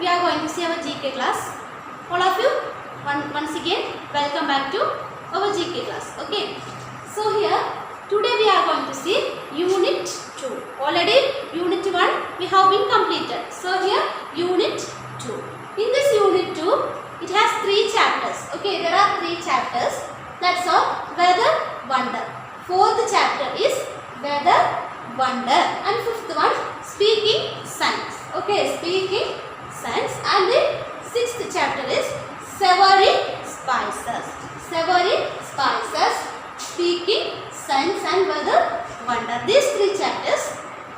we are going to see our GK class. All of you, once again, welcome back to our GK class. Okay. So here, today we are going to see Unit 2. Already Unit 1 we have been completed. So here, Unit 2. In this Unit 2, it has 3 chapters. Okay, there are 3 chapters. That's all. Weather, Wonder. 4th chapter is Weather, Wonder. And 5th one, Speaking Science. Okay, Speaking Science. And the 6th chapter is Savory Spices. Savory Spices, Speaking Science and Weather, Wonder. These 3 chapters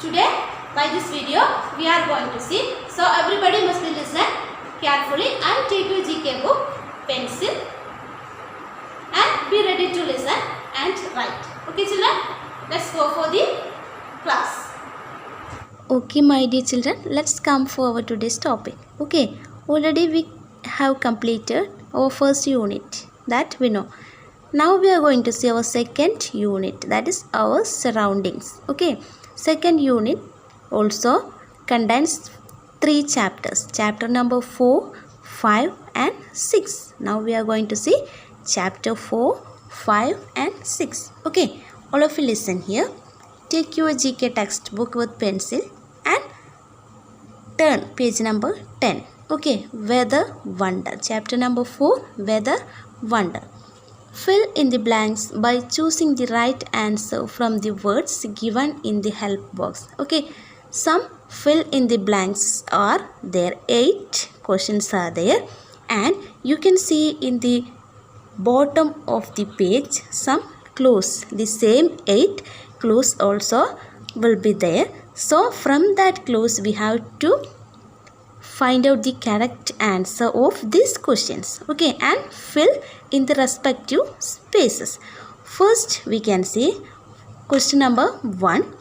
today by this video we are going to see. So everybody must listen carefully and take your GK book, pencil and be ready to listen and write. Okay children, let's go for the class. Okay my dear children, let's come for our today's topic. Okay, already we have completed our first unit, that we know. Now we are going to see our second unit, that is our surroundings. Okay, second unit also contains 3 chapters. Chapter number 4, 5 and 6. Now we are going to see chapter 4, 5 and 6. Okay, all of you listen here. Take your GK textbook with pencil and turn page number 10. Okay, Weather, Wonder. Chapter number 4, Weather, Wonder. Fill in the blanks by choosing the right answer from the words given in the help box. Okay, some fill in the blanks are there. 8 questions are there, and you can see in the bottom of the page some clues. The same 8 clues also will be there. So from that clues we have to find out the correct answer of these questions. Okay, and fill in the respective spaces. First we can see question number 1.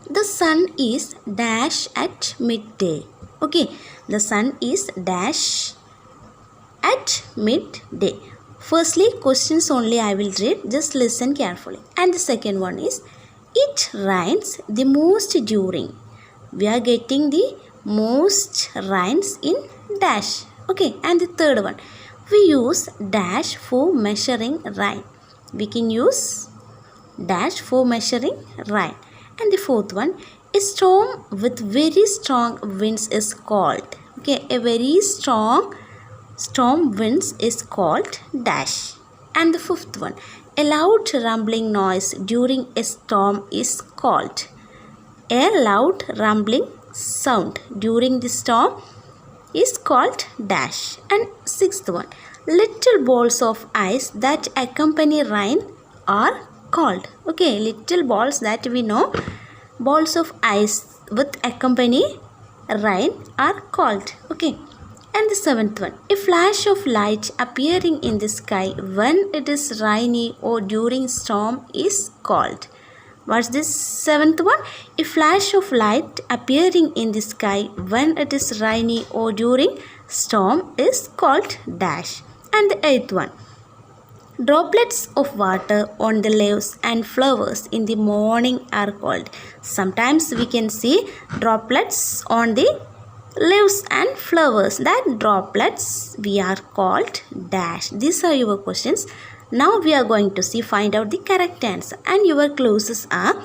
The sun is dash at midday. Okay, the sun is dash at midday. Firstly, questions only I will read. Just listen carefully. And the second one is, it rains the most during. We are getting the most rains in dash. Okay, and the third one, we use dash for measuring rain. We can use dash for measuring rain. And the fourth one, a storm with very strong winds is called. Okay, a very strong storm winds is called dash. And the fifth one, a loud rumbling noise during a storm is called. A loud rumbling sound during the storm is called dash. And sixth one, little balls of ice that accompany rain are called. Okay, little balls that we know, balls of ice with accompany rain are called. Okay, and the seventh one, a flash of light appearing in the sky when it is rainy or during storm is called. What's this seventh one? A flash of light appearing in the sky when it is rainy or during storm is called dash. And the eighth one, droplets of water on the leaves and flowers in the morning are called. Sometimes we can see droplets on the leaves and flowers. That droplets we are called dash. These are your questions. Now we are going to see, find out the correct answer. And your clues are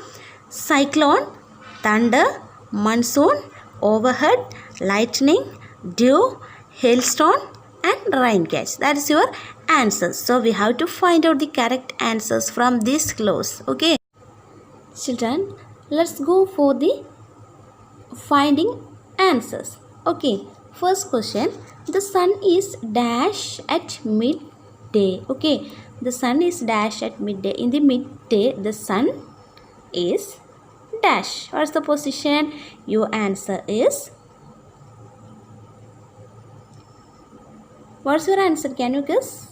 cyclone, thunder, monsoon, overhead, lightning, dew, hailstone and rain catch. That is your answers. So we have to find out the correct answers from these clues. Okay, children, let's go for the finding answers. Okay, first question, the sun is dash at midday. Okay, the sun is dash at midday. In the midday, the sun is dash. What's the position? Your answer is, what's your answer? Can you guess?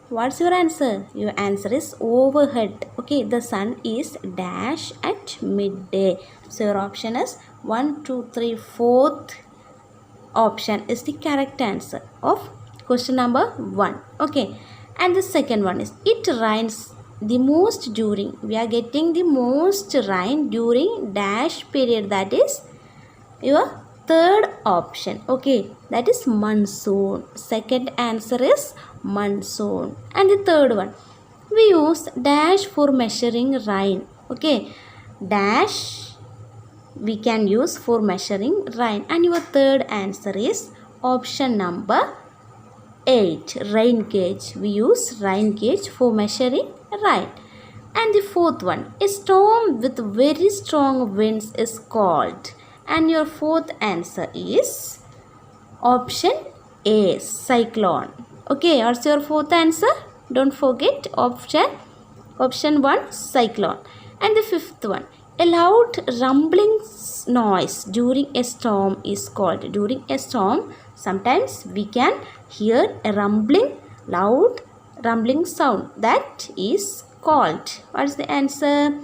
What's your answer? Your answer is overhead. Okay, the sun is dash at midday. So your option is 1, 2, 3, 4th option is the correct answer of question number 1. Okay, and the second one is, it rains the most during. We are getting the most rain during dash period, that is your third option, okay, that is monsoon. Second answer is monsoon. And the third one, we use dash for measuring rain, okay, dash we can use for measuring rain. And your third answer is option number 8, rain gauge. We use rain gauge for measuring rain. And the fourth one, a storm with very strong winds is called. And your fourth answer is option A, cyclone. Okay, what's your fourth answer? Don't forget option 1, cyclone. And the fifth one, a loud rumbling noise during a storm is called. During a storm, sometimes we can hear a loud rumbling sound. That is called. What is the answer?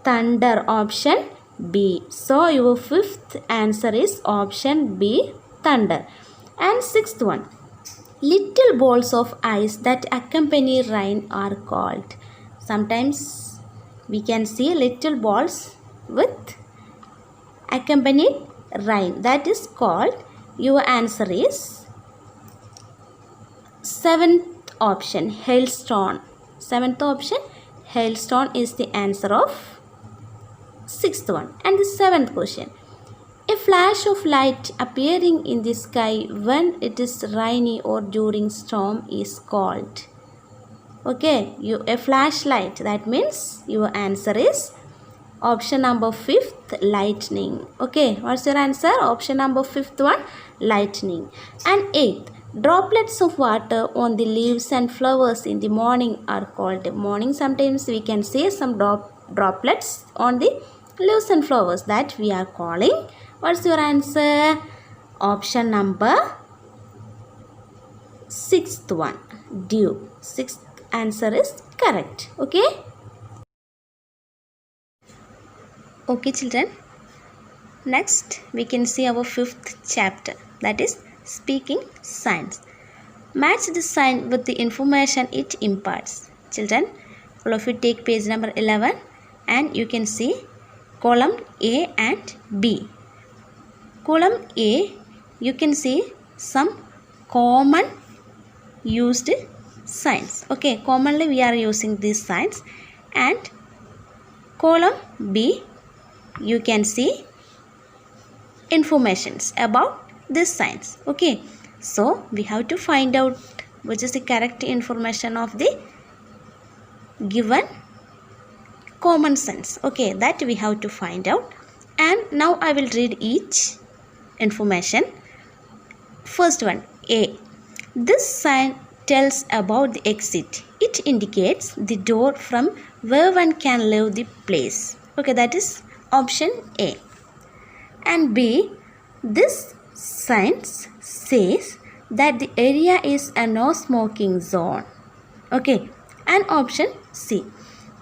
Thunder, option B. So your fifth answer is option B, thunder. And sixth one, little balls of ice that accompany rain are called. Sometimes we can see little balls with accompanied rain. That is called. Your answer is seventh option, hailstone. Seventh option, hailstone is the answer of sixth one. And the seventh question, a flash of light appearing in the sky when it is rainy or during storm is called. Okay, a flashlight. That means your answer is option number 5th, lightning. Okay, what's your answer? Option number 5th one, lightning. And 8th, droplets of water on the leaves and flowers in the morning are called. Morning, sometimes we can see some droplets on the leaves and flowers, that we are calling. What's your answer? Option number 6th one, dew. 6th answer is correct. Okay. Okay children, next we can see our 5th chapter, that is speaking signs. Match the sign with the information it imparts. Children, all of you take page number 11 and you can see column A and B. Column A, you can see some common used signs. Okay, commonly we are using these signs. And column B, you can see informations about these signs. Okay, so we have to find out which is the correct information of the given common sense. Okay, that we have to find out. And now I will read each information. First one, A. This sign tells about the exit. It indicates the door from where one can leave the place. Okay, that is option A. And B, this sign says that the area is a no smoking zone. Okay, and option C,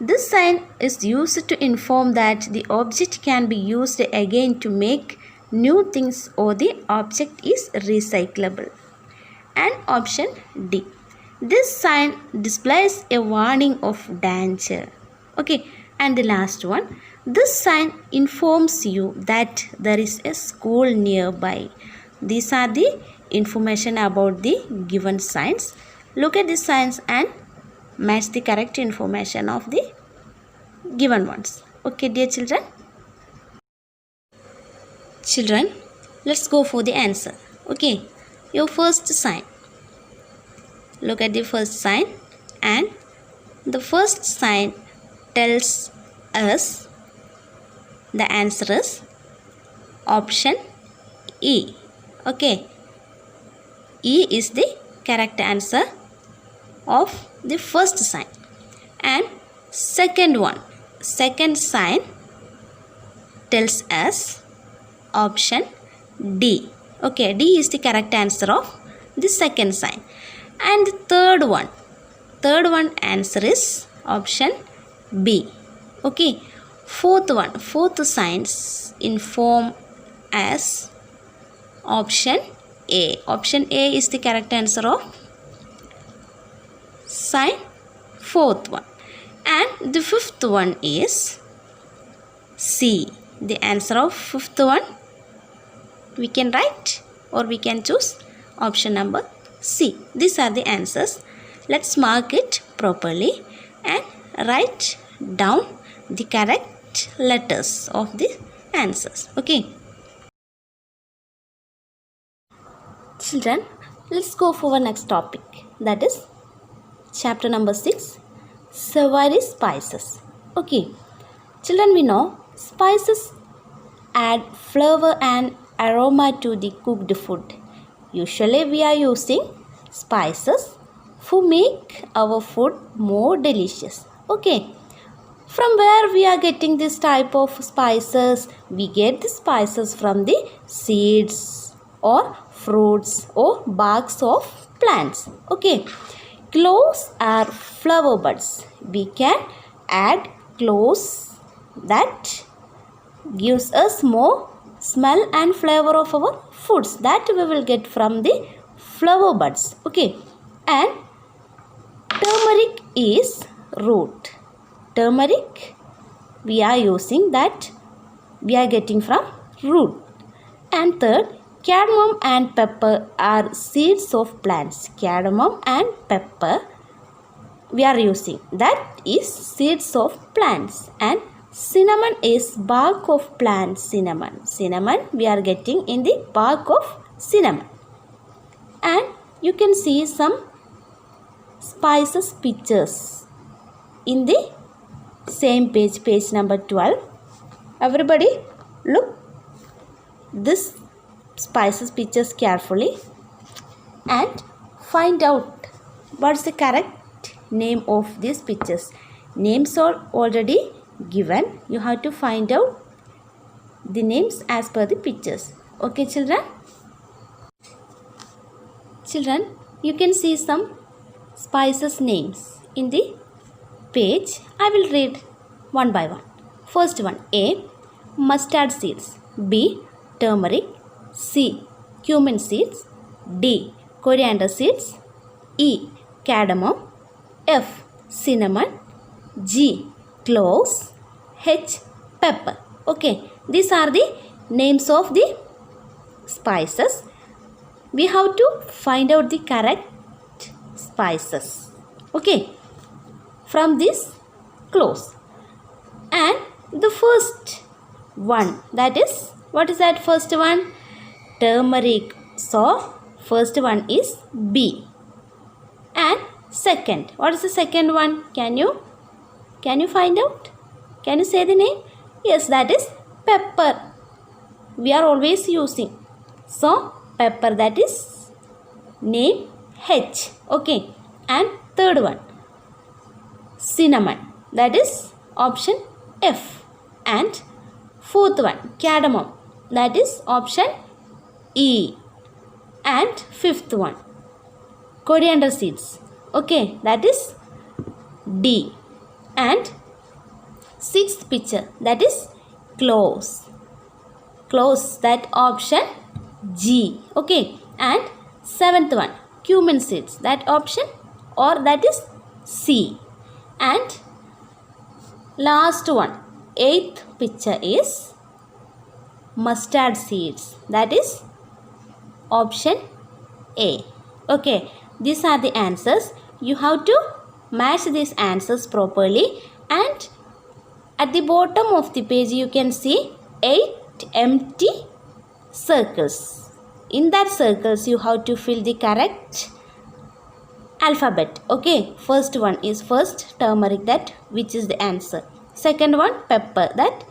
this sign is used to inform that the object can be used again to make new things or the object is recyclable. And option D, this sign displays a warning of danger. Okay, and the last one, this sign informs you that there is a school nearby. These are the information about the given signs. Look at the signs and match the correct information of the given ones. Okay, dear children. Children, let's go for the answer. Okay, your first sign. Look at the first sign, and the first sign tells us the answer is option E. Okay, E is the correct answer of the first sign. And second one, second sign tells us option D. Okay, D is the correct answer of the second sign. And the third one answer is option B. Okay, fourth signs inform as option A. Option A is the correct answer of sign fourth one. And the fifth one is C. The answer of fifth one we can write or we can choose option number C. These are the answers. Let's mark it properly and write down the correct letters of the answers. Okay. Children, let's go for our next topic. That is chapter number 6, Savory Spices. Okay. Children, we know spices add flavor and aroma to the cooked food. Usually we are using spices to make our food more delicious. Okay. From where we are getting this type of spices? We get the spices from the seeds or fruits or barks of plants. Okay. Cloves are flower buds. We can add cloves that gives us more smell and flavor of our foods that we will get from the flower buds. Okay. And turmeric is root. Turmeric we are using that we are getting from root. And third, cardamom and pepper are seeds of plants. Cardamom and pepper we are using that is seeds of plants. And cinnamon is bark of plants. Cinnamon we are getting in the bark of cinnamon. And you can see some spices pictures in the same page, page number 12. Everybody look this spices pictures carefully and find out what's the correct name of these pictures. Names are already given. You have to find out the names as per the pictures. Okay, children? Children, you can see some spices names in the page. I will read one by one. First one, A, mustard seeds. B, turmeric. C, cumin seeds. D, coriander seeds. E, cardamom. F, cinnamon. G, cloves. H, pepper. Okay, these are the names of the spices. We have to find out the correct spices. Okay, from this cloves. And the first one, that is, what is that first one? Turmeric. So, first one is B. And second, what is the second one? Can you find out? Can you say the name? Yes, that is pepper. We are always using. So, pepper, that is name H. Okay. And third one, cinnamon, that is option F. And fourth one, cardamom, that is option E. And fifth one, coriander seeds. Okay, that is D. And sixth picture, that is cloves. Cloves, that option G. Okay. And seventh one, cumin seeds, that option or that is C. And last one, eighth picture is mustard seeds, that is option A. Okay, these are the answers. You have to match these answers properly, and at the bottom of the page you can see 8 empty circles. In that circles you have to fill the correct alphabet. Okay, first one is first turmeric, that which is the answer. Second one pepper, that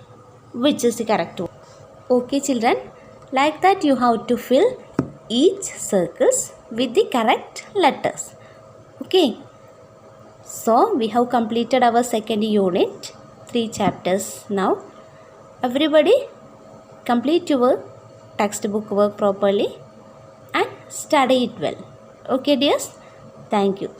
which is the correct one. Okay, children, like that you have to fill each circles with the correct letters. Okay, so we have completed our second unit, 3 chapters now. Everybody complete your textbook work properly and study it well. Okay, dears? Thank you.